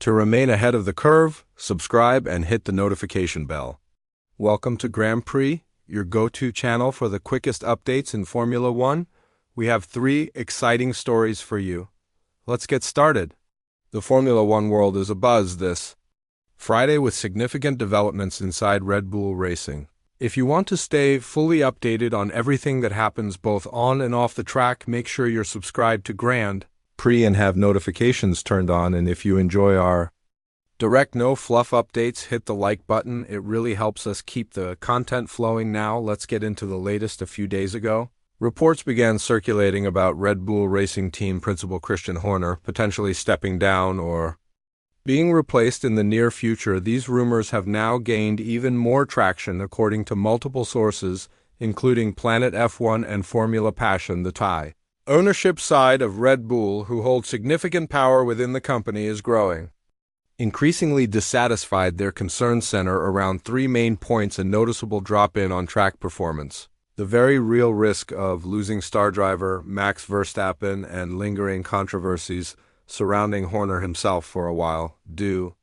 To remain ahead of the curve, subscribe and hit the notification bell. Welcome to Grand Prix, your go-to channel for the quickest updates in Formula One. We have 3 exciting stories for you. Let's get started. The Formula One world is abuzz this Friday with significant developments inside Red Bull Racing. If you want to stay fully updated on everything that happens both on and off the track, make sure you're subscribed to Grand Prix and have notifications turned on. And if you enjoy our direct no fluff updates, hit the like button. It really helps us keep the content flowing. Now let's get into the latest. A few days ago, reports began circulating about Red Bull Racing Team principal Christian Horner potentially stepping down or being replaced in the near future. These rumors have now gained even more traction according to multiple sources, including Planet F1 and Formula Passion. The tie ownership side of Red Bull, who hold significant power within the company, is growing. Increasingly dissatisfied, their concerns center around 3 main points: a noticeable drop-in on track performance, the very real risk of losing star driver Max Verstappen, and lingering controversies surrounding Horner himself for a while. Due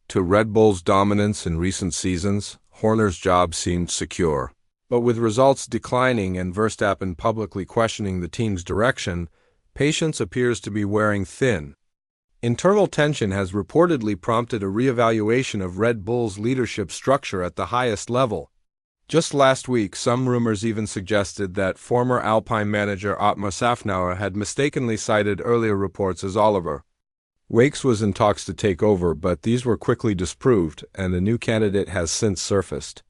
to Red Bull's dominance in recent seasons, Horner's job seemed secure. But with results declining and Verstappen publicly questioning the team's direction, patience appears to be wearing thin. Internal tension has reportedly prompted a reevaluation of Red Bull's leadership structure at the highest level. Just last week, some rumors even suggested that former Alpine manager Otmar Szafnauer had mistakenly cited earlier reports as Oliver Wakes was in talks to take over, but these were quickly disproved, and a new candidate has since surfaced.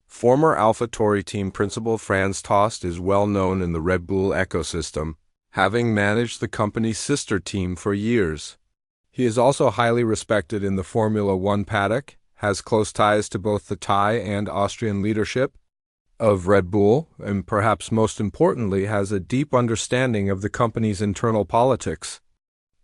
Former AlphaTauri team principal Franz Tost is well known in the Red Bull ecosystem, having managed the company's sister team for years. He is also highly respected in the Formula One paddock, has close ties to both the Thai and Austrian leadership of Red Bull, and perhaps most importantly, has a deep understanding of the company's internal politics.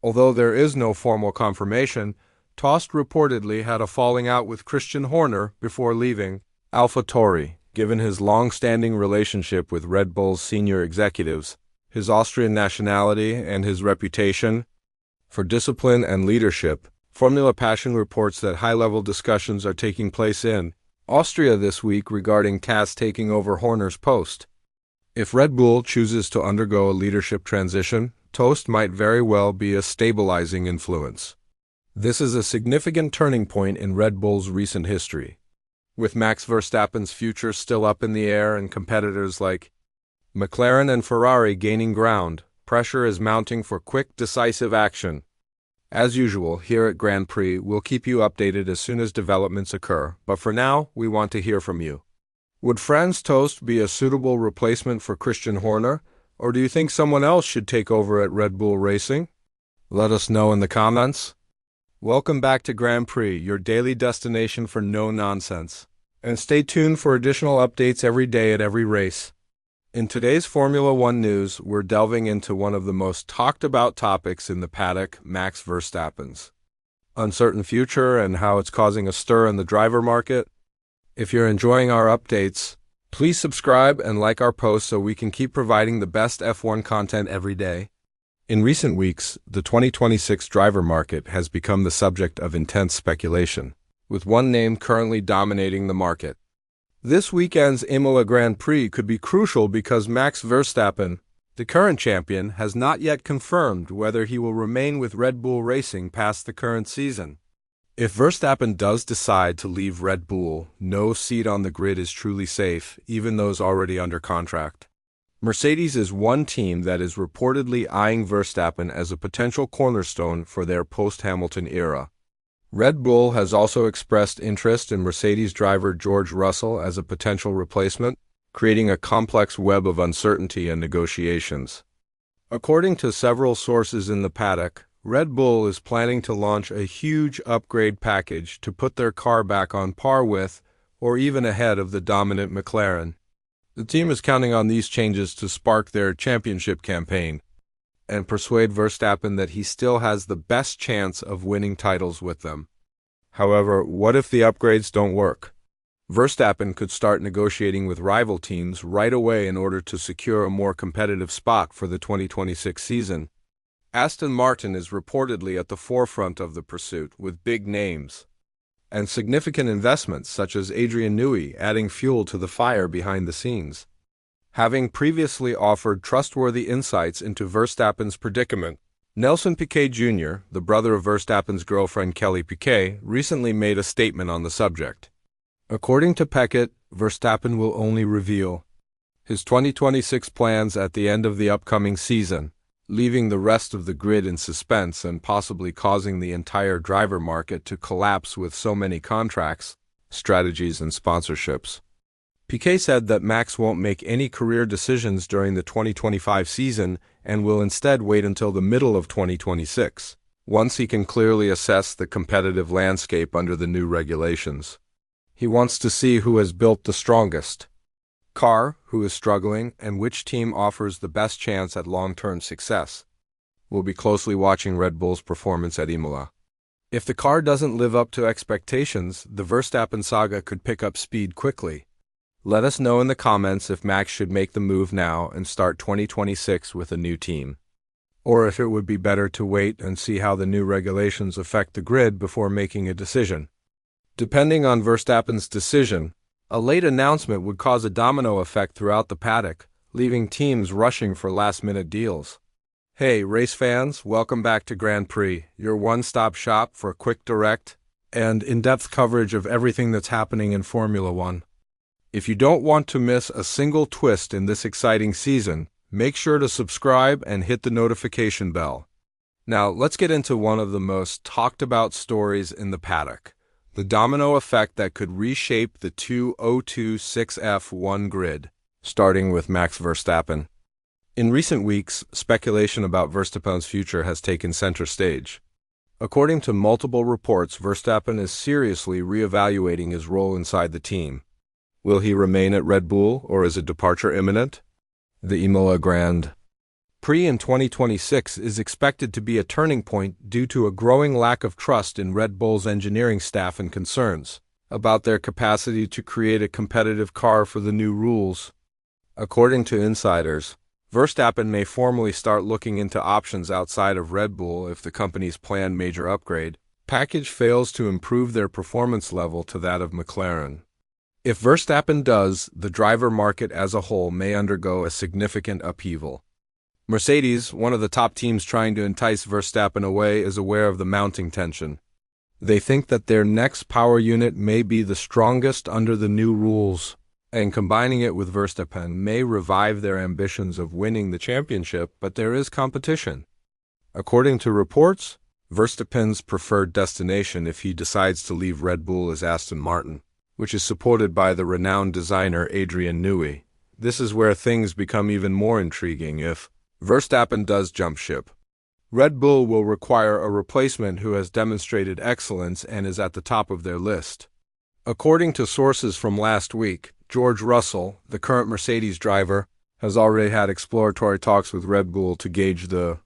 Although there is no formal confirmation, Tost reportedly had a falling out with Christian Horner before leaving AlphaTauri. Given his long-standing relationship with Red Bull's senior executives, his Austrian nationality, and his reputation for discipline and leadership, Formula Passion reports that high-level discussions are taking place in Austria this week regarding Tost taking over Horner's post. If Red Bull chooses to undergo a leadership transition, Tost might very well be a stabilizing influence. This is a significant turning point in Red Bull's recent history. With Max Verstappen's future still up in the air and competitors like McLaren and Ferrari gaining ground, pressure is mounting for quick, decisive action. As usual, here at Grand Prix, we'll keep you updated as soon as developments occur, but for now, we want to hear from you. Would Franz Tost be a suitable replacement for Christian Horner, or do you think someone else should take over at Red Bull Racing? Let us know in the comments. Welcome back to Grand Prix, your daily destination for no nonsense. And stay tuned for additional updates every day at every race. In today's Formula One news, we're delving into one of the most talked about topics in the paddock, Max Verstappen's uncertain future and how it's causing a stir in the driver market. If you're enjoying our updates, please subscribe and like our posts so we can keep providing the best F1 content every day. In recent weeks, the 2026 driver market has become the subject of intense speculation, with one name currently dominating the market. This weekend's Imola Grand Prix could be crucial because Max Verstappen, the current champion, has not yet confirmed whether he will remain with Red Bull Racing past the current season. If Verstappen does decide to leave Red Bull, no seat on the grid is truly safe, even those already under contract. Mercedes is one team that is reportedly eyeing Verstappen as a potential cornerstone for their post-Hamilton era. Red Bull has also expressed interest in Mercedes driver George Russell as a potential replacement, creating a complex web of uncertainty and negotiations. According to several sources in the paddock, Red Bull is planning to launch a huge upgrade package to put their car back on par with, or even ahead of the dominant McLaren. The team is counting on these changes to spark their championship campaign and persuade Verstappen that he still has the best chance of winning titles with them. However, what if the upgrades don't work? Verstappen could start negotiating with rival teams right away in order to secure a more competitive spot for the 2026 season. Aston Martin is reportedly at the forefront of the pursuit, with big names and significant investments such as Adrian Newey adding fuel to the fire behind the scenes. Having previously offered trustworthy insights into Verstappen's predicament, Nelson Piquet Jr., the brother of Verstappen's girlfriend Kelly Piquet, recently made a statement on the subject. According to Piquet, Verstappen will only reveal his 2026 plans at the end of the upcoming season, leaving the rest of the grid in suspense and possibly causing the entire driver market to collapse with so many contracts, strategies, and sponsorships. Piquet said that Max won't make any career decisions during the 2025 season and will instead wait until the middle of 2026, once he can clearly assess the competitive landscape under the new regulations. He wants to see who has built the strongest car, who is struggling, and which team offers the best chance at long-term success. We'll be closely watching Red Bull's performance at Imola. If the car doesn't live up to expectations, the Verstappen saga could pick up speed quickly. Let us know in the comments if Max should make the move now and start 2026 with a new team, or if it would be better to wait and see how the new regulations affect the grid before making a decision. Depending on Verstappen's decision, a late announcement would cause a domino effect throughout the paddock, leaving teams rushing for last-minute deals. Hey, race fans, welcome back to Grand Prix, your one-stop shop for quick, direct, and in-depth coverage of everything that's happening in Formula One. If you don't want to miss a single twist in this exciting season, make sure to subscribe and hit the notification bell. Now, let's get into one of the most talked-about stories in the paddock: the domino effect that could reshape the 2026 F1 grid, starting with Max Verstappen. In recent weeks, speculation about Verstappen's future has taken center stage. According to multiple reports, Verstappen is seriously re-evaluating his role inside the team. Will he remain at Red Bull, or is a departure imminent? The Imola Grand Prix in 2026 is expected to be a turning point due to a growing lack of trust in Red Bull's engineering staff and concerns about their capacity to create a competitive car for the new rules. According to insiders, Verstappen may formally start looking into options outside of Red Bull if the company's planned major upgrade package fails to improve their performance level to that of McLaren. If Verstappen does, the driver market as a whole may undergo a significant upheaval. Mercedes, one of the top teams trying to entice Verstappen away, is aware of the mounting tension. They think that their next power unit may be the strongest under the new rules, and combining it with Verstappen may revive their ambitions of winning the championship, but there is competition. According to reports, Verstappen's preferred destination if he decides to leave Red Bull is Aston Martin, which is supported by the renowned designer Adrian Newey. This is where things become even more intriguing if Verstappen does jump ship. Red Bull will require a replacement who has demonstrated excellence and is at the top of their list. According to sources from last week, George Russell, the current Mercedes driver, has already had exploratory talks with Red Bull to gauge the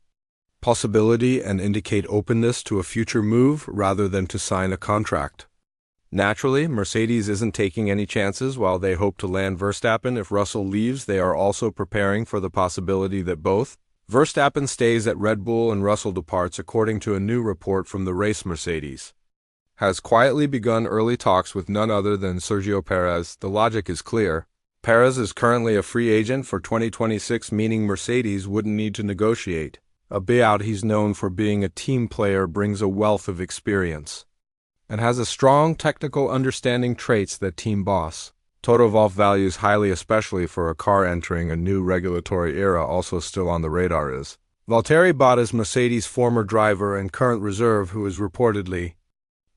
possibility and indicate openness to a future move rather than to sign a contract. Naturally, Mercedes isn't taking any chances while they hope to land Verstappen. If Russell leaves, they are also preparing for the possibility that both Verstappen stays at Red Bull and Russell departs. According to a new report from the race, Mercedes has quietly begun early talks with none other than Sergio Pérez. The logic is clear. Pérez is currently a free agent for 2026, meaning Mercedes wouldn't need to negotiate a buyout. He's known for being a team player, brings a wealth of experience, and has a strong technical understanding traits that team boss Toto Wolff values highly, especially for a car entering a new regulatory era. Also still on the radar is Valtteri Bottas, Mercedes' former driver and current reserve, who is reportedly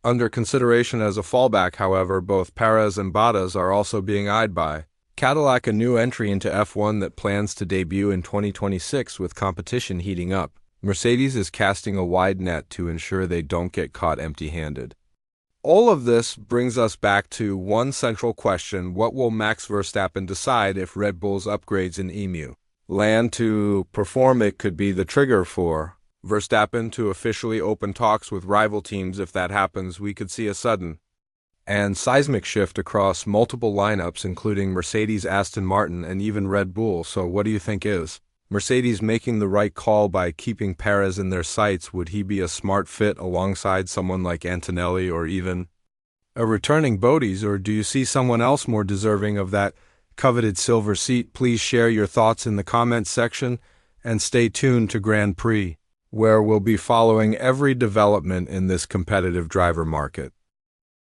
under consideration as a fallback. However, both Pérez and Bottas are also being eyed by Cadillac, a new entry into F1 that plans to debut in 2026 with competition heating up. Mercedes is casting a wide net to ensure they don't get caught empty-handed. All of this brings us back to one central question: what will Max Verstappen decide if Red Bull's upgrades in EMU land to perform? It could be the trigger for Verstappen to officially open talks with rival teams. If that happens, we could see a sudden and seismic shift across multiple lineups, including Mercedes, Aston Martin, and even Red Bull. So what do you think is Mercedes making the right call by keeping Pérez in their sights. Would he be a smart fit alongside someone like Antonelli or even a returning Bottas, or do you see someone else more deserving of that coveted silver seat? Please share your thoughts in the comments section and stay tuned to Grand Prix, where we'll be following every development in this competitive driver market.